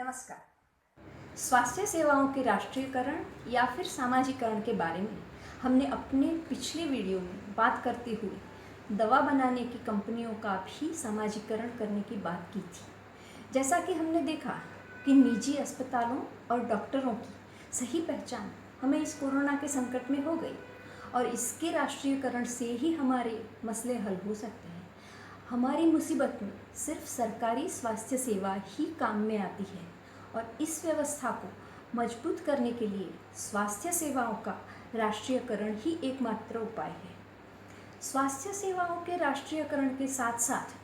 नमस्कार। स्वास्थ्य सेवाओं के राष्ट्रीयकरण या फिर सामाजिकरण के बारे में हमने अपने पिछले वीडियो में बात करते हुए दवा बनाने की कंपनियों का भी सामाजिकरण करने की बात की थी। जैसा कि हमने देखा कि निजी अस्पतालों और डॉक्टरों की सही पहचान हमें इस कोरोना के संकट में हो गई और इसके राष्ट्रीयकरण से ही हमारे मसले हल हो सकते हैं। हमारी मुसीबत में सिर्फ सरकारी स्वास्थ्य सेवा ही काम में आती है और इस व्यवस्था को मजबूत करने के लिए स्वास्थ्य सेवाओं का राष्ट्रीयकरण ही एकमात्र उपाय है। स्वास्थ्य सेवाओं के राष्ट्रीयकरण के साथ साथ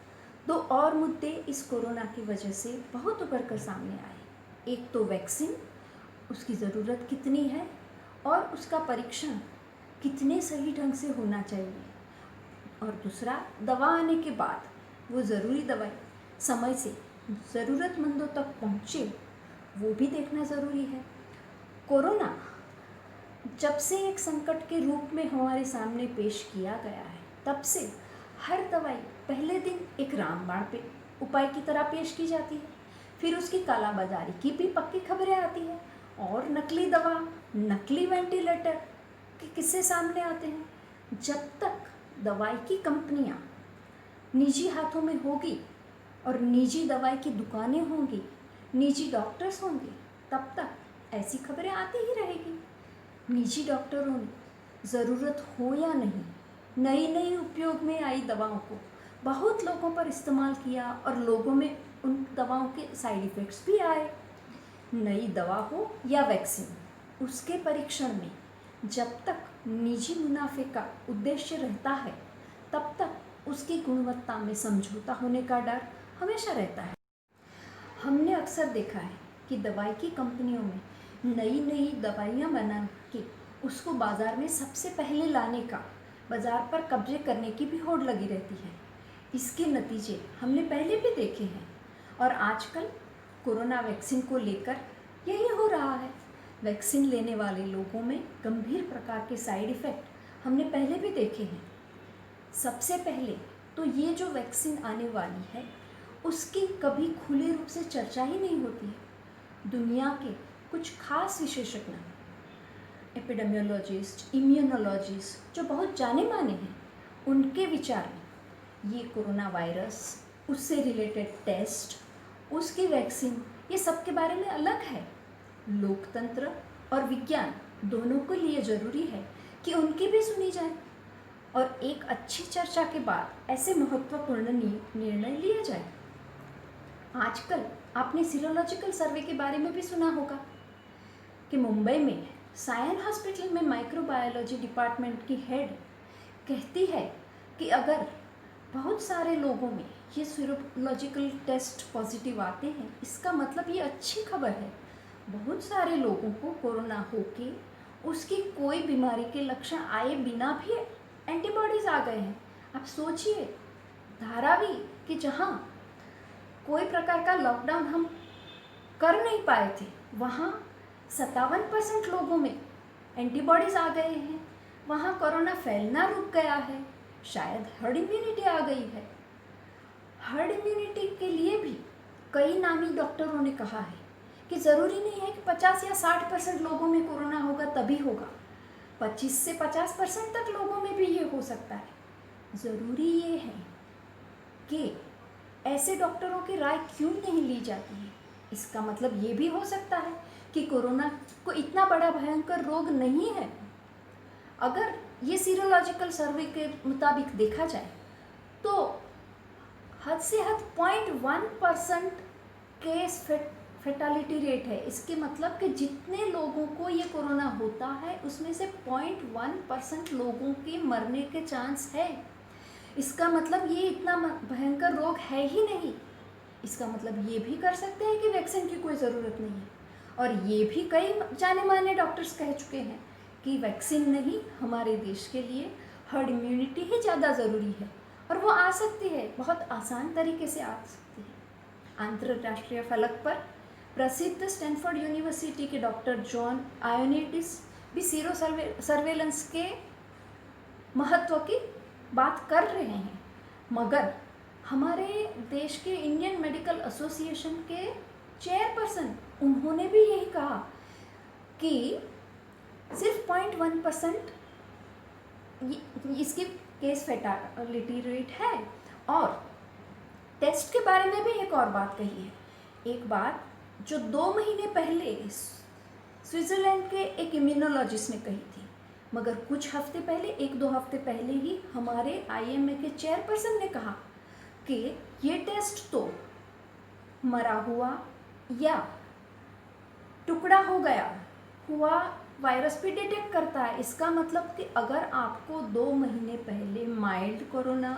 दो और मुद्दे इस कोरोना की वजह से बहुत उभर कर सामने आए। एक तो वैक्सीन, उसकी ज़रूरत कितनी है और उसका परीक्षण कितने सही ढंग से होना चाहिए, और दूसरा दवा आने के बाद वो ज़रूरी दवाई समय से ज़रूरतमंदों तक पहुँचे, वो भी देखना ज़रूरी है। कोरोना जब से एक संकट के रूप में हमारे सामने पेश किया गया है, तब से हर दवाई पहले दिन एक रामबाण पे उपाय की तरह पेश की जाती है, फिर उसकी कालाबाजारी की भी पक्की खबरें आती हैं और नकली दवा, नकली वेंटिलेटर के किस्से सामने आते हैं। जब तक दवाई की कंपनियां निजी हाथों में होगी और निजी दवाई की दुकानें होंगी, निजी डॉक्टर्स होंगे, तब तक ऐसी खबरें आती ही रहेगी। निजी डॉक्टरों ने ज़रूरत हो या नहीं नई नई उपयोग में आई दवाओं को बहुत लोगों पर इस्तेमाल किया और लोगों में उन दवाओं के साइड इफ़ेक्ट्स भी आए। नई दवा हो या वैक्सीन, उसके परीक्षण में जब तक निजी मुनाफे का उद्देश्य रहता है, तब तक उसकी गुणवत्ता में समझौता होने का डर हमेशा रहता है। हमने अक्सर देखा है कि दवाई की कंपनियों में नई नई दवाइयाँ बना के उसको बाज़ार में सबसे पहले लाने का, बाज़ार पर कब्जे करने की भी होड़ लगी रहती है। इसके नतीजे हमने पहले भी देखे हैं और आजकल कोरोना वैक्सीन को लेकर यही हो रहा है। वैक्सीन लेने वाले लोगों में गंभीर प्रकार के साइड इफ़ेक्ट हमने पहले भी देखे हैं। सबसे पहले तो ये जो वैक्सीन आने वाली है, उसकी कभी खुले रूप से चर्चा ही नहीं होती है। दुनिया के कुछ खास विशेषज्ञ, एपिडेमियोलॉजिस्ट, इम्यूनोलॉजिस्ट जो बहुत जाने माने हैं, उनके विचार में ये कोरोना वायरस, उससे रिलेटेड टेस्ट, उसकी वैक्सीन, ये सब के बारे में अलग है। लोकतंत्र और विज्ञान दोनों के लिए ज़रूरी है कि उनकी भी सुनी जाए और एक अच्छी चर्चा के बाद ऐसे महत्वपूर्ण निर्णय लिए जाए। आजकल आपने सीरोलॉजिकल सर्वे के बारे में भी सुना होगा कि मुंबई में सायन हॉस्पिटल में माइक्रोबायोलॉजी डिपार्टमेंट की हेड कहती है कि अगर बहुत सारे लोगों में ये सीरोलॉजिकल टेस्ट पॉजिटिव आते हैं, इसका मतलब ये अच्छी खबर है। बहुत सारे लोगों को कोरोना होके उसकी कोई बीमारी के लक्षण आए बिना भी एंटीबॉडीज़ आ गए हैं। आप सोचिए, धारावी कि जहाँ कोई प्रकार का लॉकडाउन हम कर नहीं पाए थे, वहाँ 57% लोगों में एंटीबॉडीज़ आ गए हैं। वहाँ कोरोना फैलना रुक गया है, शायद हर्ड इम्यूनिटी आ गई है। हर्ड इम्यूनिटी के लिए भी कई नामी डॉक्टरों ने कहा है कि ज़रूरी नहीं है कि 50 या 60% लोगों में कोरोना होगा तभी होगा, 25 से 50% तक लोगों में भी ये हो सकता है। ज़रूरी ये है कि ऐसे डॉक्टरों की राय क्यों नहीं ली जाती है। इसका मतलब ये भी हो सकता है कि कोरोना को इतना बड़ा भयंकर रोग नहीं है। अगर ये सीरोलॉजिकल सर्वे के मुताबिक देखा जाए तो हद से हद 0.1% केस फेटालिटी रेट है। इसके मतलब कि जितने लोगों को ये कोरोना होता है, उसमें से 0.1% लोगों के मरने के चांस है। इसका मतलब ये इतना भयंकर रोग है ही नहीं। इसका मतलब ये भी कर सकते हैं कि वैक्सीन की कोई ज़रूरत नहीं है। और ये भी कई जाने माने डॉक्टर्स कह चुके हैं कि वैक्सीन नहीं, हमारे देश के लिए हर्ड इम्यूनिटी ही ज़्यादा ज़रूरी है और वो आ सकती है, बहुत आसान तरीके से आ सकती है। अंतर्राष्ट्रीय फलक पर प्रसिद्ध स्टैनफोर्ड यूनिवर्सिटी के डॉक्टर जॉन आयोनिडिस भी सीरो सर्वेलेंस के महत्व की बात कर रहे हैं, मगर हमारे देश के इंडियन मेडिकल एसोसिएशन के चेयरपर्सन उन्होंने भी यही कहा कि सिर्फ 0.1% इसकी केस फैटालिटी रेट है। और टेस्ट के बारे में भी एक और बात कही है, एक बात जो 2 महीने पहले स्विट्ज़रलैंड के एक इम्यूनोलॉजिस्ट ने कही थी, मगर कुछ हफ्ते पहले, 1-2 हफ्ते पहले ही हमारे आईएमए के चेयरपर्सन ने कहा कि ये टेस्ट तो मरा हुआ या टुकड़ा हो गया हुआ वायरस भी डिटेक्ट करता है। इसका मतलब कि अगर आपको 2 महीने पहले माइल्ड कोरोना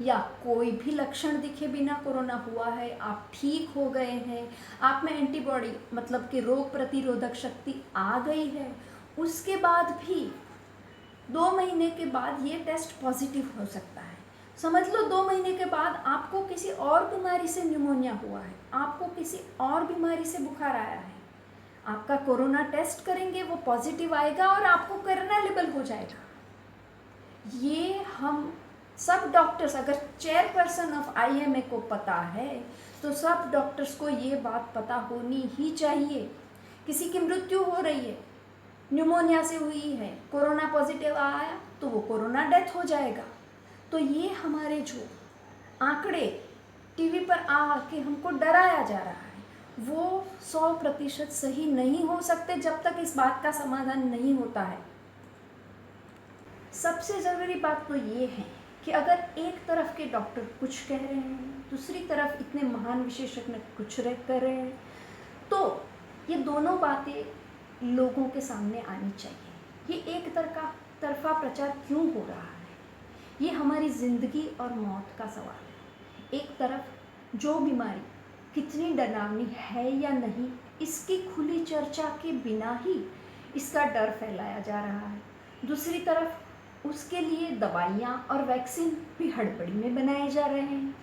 या कोई भी लक्षण दिखे बिना कोरोना हुआ है, आप ठीक हो गए हैं, आप में एंटीबॉडी मतलब कि रोग प्रतिरोधक शक्ति आ गई है, उसके बाद भी 2 महीने के बाद ये टेस्ट पॉजिटिव हो सकता है। समझ लो 2 महीने के बाद आपको किसी और बीमारी से न्यूमोनिया हुआ है, आपको किसी और बीमारी से बुखार आया है, आपका कोरोना टेस्ट करेंगे, वो पॉजिटिव आएगा और आपको कोरोना लेबल हो जाएगा। ये हम सब डॉक्टर्स, अगर चेयरपर्सन ऑफ आईएमए को पता है तो सब डॉक्टर्स को ये बात पता होनी ही चाहिए। किसी की मृत्यु हो रही है, न्यूमोनिया से हुई है, कोरोना पॉजिटिव आया तो वो कोरोना डेथ हो जाएगा। तो ये हमारे जो आंकड़े टीवी पर आ के हमको डराया जा रहा है, वो 100% सही नहीं हो सकते जब तक इस बात का समाधान नहीं होता है। सबसे ज़रूरी बात तो ये है कि अगर एक तरफ के डॉक्टर कुछ कह रहे हैं, दूसरी तरफ इतने महान विशेषज्ञ कुछ कर रहे हैं, तो ये दोनों बातें लोगों के सामने आनी चाहिए। ये एक तरफा प्रचार क्यों हो रहा है? ये हमारी ज़िंदगी और मौत का सवाल है। एक तरफ जो बीमारी कितनी डरावनी है या नहीं, इसकी खुली चर्चा के बिना ही इसका डर फैलाया जा रहा है। दूसरी तरफ उसके लिए दवाइयाँ और वैक्सीन भी हड़बड़ी में बनाए जा रहे हैं,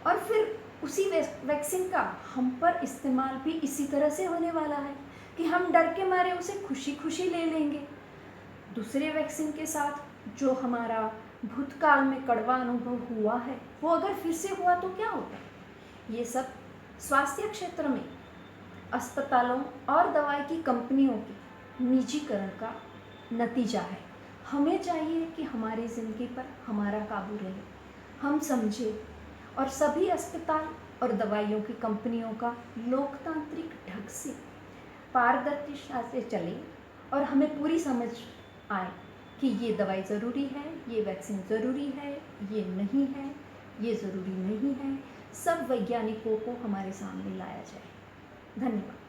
और फिर उसी वैक्सीन का हम पर इस्तेमाल भी इसी तरह से होने वाला है कि हम डर के मारे उसे खुशी खुशी ले लेंगे। दूसरे वैक्सीन के साथ जो हमारा भूतकाल में कड़वा अनुभव हुआ है, वो अगर फिर से हुआ तो क्या होगा? ये सब स्वास्थ्य क्षेत्र में अस्पतालों और दवाई की कंपनियों के निजीकरण का नतीजा है। हमें चाहिए कि हमारी ज़िंदगी पर हमारा काबू रहे, हम समझें और सभी अस्पताल और दवाइयों की कंपनियों का लोकतांत्रिक ढंग से पारदर्शिता से चले, और हमें पूरी समझ आए कि ये दवाई ज़रूरी है, ये वैक्सीन ज़रूरी है, ये नहीं है, ये ज़रूरी नहीं है। सब वैज्ञानिकों को हमारे सामने लाया जाए। धन्यवाद।